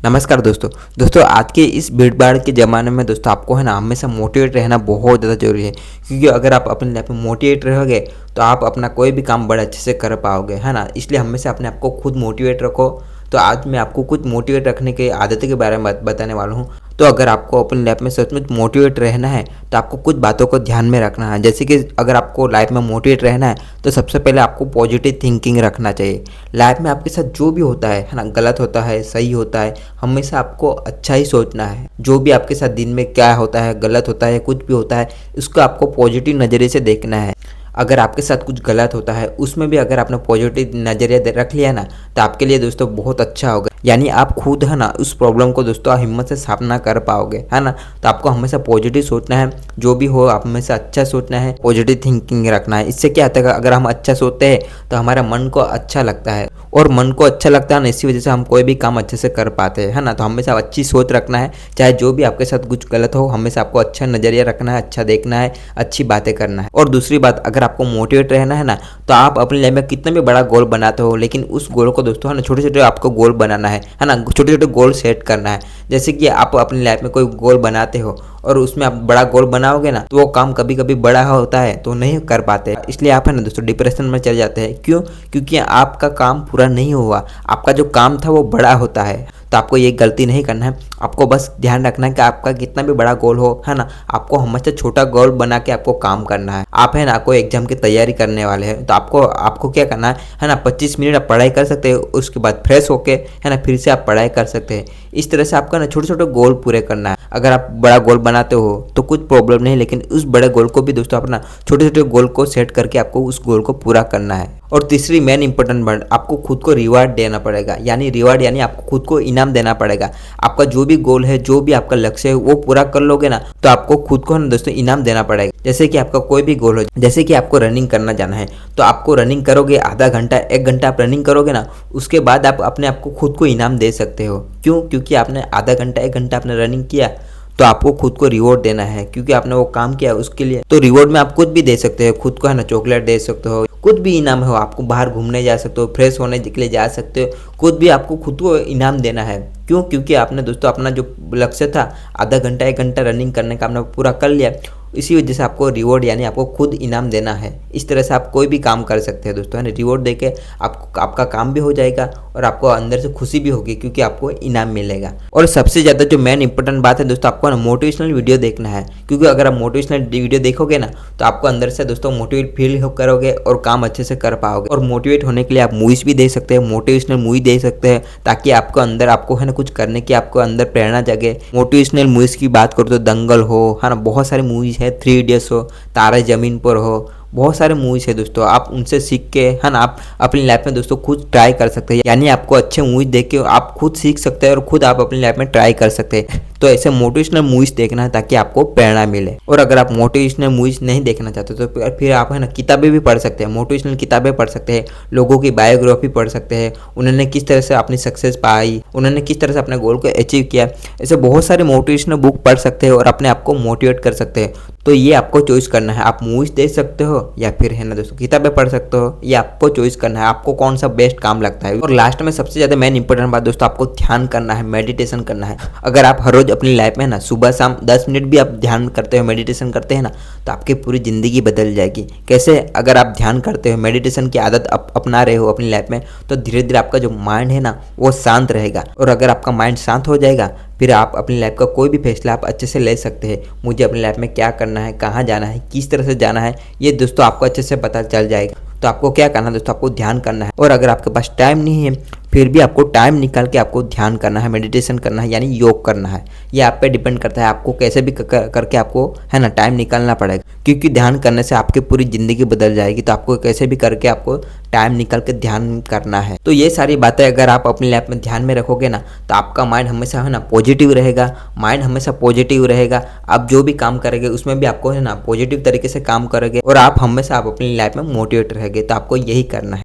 नमस्कार दोस्तों आज के इस भीड़-भाड़ के ज़माने में दोस्तों आपको है ना हमेशा मोटिवेट रहना बहुत ज़्यादा ज़रूरी है। क्योंकि अगर आप अपनी लाइफ में मोटिवेट रहोगे तो आप अपना कोई भी काम बड़े अच्छे से कर पाओगे, है ना? इसलिए हमेशा अपने आप को खुद मोटिवेट रखो। तो आज मैं आपको कुछ मोटिवेट रखने की आदतें के बारे में बताने वाला हूँ। तो अगर आपको अपनी लाइफ में सच में मोटिवेट रहना है तो आपको कुछ बातों को ध्यान में रखना है। जैसे कि अगर आपको लाइफ में मोटिवेट रहना है तो सबसे पहले आपको पॉजिटिव थिंकिंग रखना चाहिए। लाइफ में आपके साथ जो भी होता है ना, गलत होता है, सही होता है, हमेशा आपको अच्छा ही सोचना है। जो भी आपके साथ दिन में क्या होता है, गलत होता है, कुछ भी होता है, उसको आपको पॉजिटिव नज़रिए से देखना है। अगर आपके साथ कुछ गलत होता है उसमें भी अगर आपने पॉजिटिव नज़रिया रख लिया ना तो आपके लिए दोस्तों बहुत अच्छा होगा। यानी आप खुद है ना उस प्रॉब्लम को दोस्तों हिम्मत से सामना कर पाओगे, है ना? तो आपको हमेशा पॉजिटिव सोचना है। जो भी हो आप हमेशा अच्छा सोचना है, पॉजिटिव थिंकिंग रखना है। इससे क्या होता है, अगर हम अच्छा सोचते हैं तो हमारा मन को अच्छा लगता है, और मन को अच्छा लगता है ना, इसी वजह से हम कोई भी काम अच्छे से कर पाते हैं, है ना? तो हमेशा अच्छी सोच रखना है। चाहे जो भी आपके साथ कुछ गलत हो, हमेशा आपको अच्छा नज़रिया रखना है, अच्छा देखना है, अच्छी बातें करना है। और दूसरी बात, अगर आपको मोटिवेट रहना है ना तो आप अपनी लाइफ में कितना भी बड़ा गोल बनाते हो, लेकिन उस गोल को दोस्तों है ना छोटे छोटे आपको गोल बनाना है ना? छोटे छोटे गोल सेट करना है। जैसे कि आप अपनी लाइफ में कोई गोल बनाते हो और उसमें आप बड़ा गोल बनाओगे ना तो वो काम कभी कभी बड़ा होता है तो नहीं कर पाते, इसलिए आप है ना दोस्तों डिप्रेशन में चले जाते हैं। क्यों? क्योंकि आपका काम पूरा नहीं हुआ। आपका जो काम था वो बड़ा होता है। तो आपको ये गलती नहीं करना है। आपको बस ध्यान रखना है कि आपका कितना भी बड़ा गोल हो, है ना, आपको हमेशा छोटा गोल बना के आपको काम करना है। आप है ना कोई एग्जाम की तैयारी करने वाले हैं तो आपको क्या करना है ना, 25 मिनट आप पढ़ाई कर सकते हैं, उसके बाद फ्रेश होके है ना फिर से आप पढ़ाई कर सकते हैं। इस तरह से आपका ना छोटे छोटे गोल पूरे करना है। अगर आप बड़ा गोल बनाते हो तो कुछ प्रॉब्लम नहीं, लेकिन उस बड़े गोल को भी दोस्तों अपना छोटे छोटे गोल को सेट करके आपको उस गोल को पूरा करना है। और तीसरी मेन इंपॉर्टेंट बात, आपको खुद को रिवार्ड देना पड़ेगा। रिवार्ड यानी आपको खुद को इनाम देना पड़ेगा। आपका जो भी गोल है, जो भी आपका लक्ष्य है, वो पूरा कर लोगे ना तो आपको खुद को ना दोस्तों इनाम देना पड़ेगा। जैसे कि आपका कोई भी गोल हो, जैसे कि आपको रनिंग करना जाना है तो आपको रनिंग करोगे, आधा घंटा 1 घंटा आप रनिंग करोगे ना, उसके बाद आप अपने आप को खुद को इनाम दे सकते हो। क्यों? क्योंकि आपने आधा घंटा 1 घंटा आपने रनिंग किया तो आपको खुद को रिवॉर्ड देना है, क्योंकि आपने वो काम किया उसके लिए। तो रिवॉर्ड में आप कुछ भी दे सकते हो, खुद को है ना चॉकलेट दे सकते हो, कुछ भी इनाम हो, आपको बाहर घूमने जा सकते हो, फ्रेश होने के लिए जा सकते हो, कुछ भी आपको खुद को इनाम देना है। क्यों? क्योंकि आपने दोस्तों अपना जो लक्ष्य था आधा घंटा 1 घंटा रनिंग करने का आपने पूरा कर लिया। इसी वजह से आपको रिवॉर्ड यानी आपको खुद इनाम देना है। इस तरह से आप कोई भी काम कर सकते हैं दोस्तों, है ना? रिवॉर्ड देके आपका काम भी हो जाएगा और आपको अंदर से खुशी भी होगी क्योंकि आपको इनाम मिलेगा। और सबसे ज़्यादा जो मेन इंपॉर्टेंट बात है दोस्तों, आपको ना मोटिवेशनल वीडियो देखना है। क्योंकि अगर आप मोटिवेशनल वीडियो देखोगे ना तो आपको अंदर से दोस्तों मोटिवेट फील करोगे और काम अच्छे से कर पाओगे। और मोटिवेट होने के लिए आप मूवीज़ भी देख सकते हैं, मोटिवेशनल मूवी देख सकते हैं, ताकि आपको अंदर आपको है ना कुछ करने की आपको अंदर प्रेरणा जगे। मोटिवेशनल मूवीज़ की बात करो तो दंगल हो, है ना, बहुत सारी मूवीज़ है, 3 इडियट्स हो, तारे ज़मीन पर हो, बहुत सारे मूवीज़ है दोस्तों। आप उनसे सीख के है ना आप अपनी लाइफ में दोस्तों खुद ट्राई कर सकते हैं। यानी आपको अच्छे मूवीज़ देख के आप खुद सीख सकते हैं और खुद आप अपनी लाइफ में ट्राई कर सकते हैं। तो ऐसे मोटिवेशनल मूवीज़ देखना है ताकि आपको प्रेरणा मिले। और अगर आप मोटिवेशनल मूवीज़ नहीं देखना चाहते तो फिर आप है ना किताबें भी पढ़ सकते हैं, मोटिवेशनल किताबें पढ़ सकते हैं, लोगों की बायोग्राफी पढ़ सकते हैं, उन्होंने किस तरह से अपनी सक्सेस पाई, उन्होंने किस तरह से अपने गोल को अचीव किया। ऐसे बहुत सारे मोटिवेशनल बुक पढ़ सकते हैं और अपने आप को मोटिवेट कर सकते हैं। तो ये आपको चॉइस करना है, आप मूवीज़ देख सकते हो या फिर है ना दोस्तों किताबें पढ़ सकते हो, ये आपको चॉइस करना है, आपको कौन सा बेस्ट काम लगता है। और लास्ट में सबसे ज़्यादा मेन इंपॉर्टेंट बात दोस्तों, आपको ध्यान करना है, मेडिटेशन करना है। अगर आप हर रोज़ अपनी लाइफ में ना सुबह शाम 10 मिनट भी आप ध्यान करते हो, मेडिटेशन करते हैं ना, तो आपकी पूरी ज़िंदगी बदल जाएगी। कैसे? अगर आप ध्यान करते हो, मेडिटेशन की आदत अपना रहे हो अपनी लाइफ में, तो धीरे धीरे आपका जो माइंड है ना वो शांत रहेगा। और अगर आपका माइंड शांत हो जाएगा फिर आप अपनी लाइफ का कोई भी फैसला आप अच्छे से ले सकते हैं। मुझे अपनी लाइफ में क्या करना है, कहाँ जाना है, किस तरह से जाना है, ये दोस्तों आपको अच्छे से पता चल जाएगा। तो आपको क्या करना है दोस्तों, आपको ध्यान करना है। और अगर आपके पास टाइम नहीं है फिर भी आपको टाइम निकाल के आपको ध्यान करना है, मेडिटेशन करना है, यानी योग करना है। ये आप पे डिपेंड करता है, आपको कैसे भी करके आपको है ना टाइम निकालना पड़ेगा। क्योंकि ध्यान करने से आपकी पूरी ज़िंदगी बदल जाएगी। तो आपको कैसे भी करके आपको टाइम निकाल के ध्यान करना है। तो ये सारी बातें अगर आप अपनी लाइफ में ध्यान में रखोगे ना तो आपका माइंड हमेशा है ना पॉजिटिव रहेगा। माइंड हमेशा पॉजिटिव रहेगा, आप जो भी काम करेंगे उसमें भी आपको है ना पॉजिटिव तरीके से काम करोगे और आप हमेशा आप अपनी लाइफ में मोटिवेट रहेंगे। तो आपको यही करना है।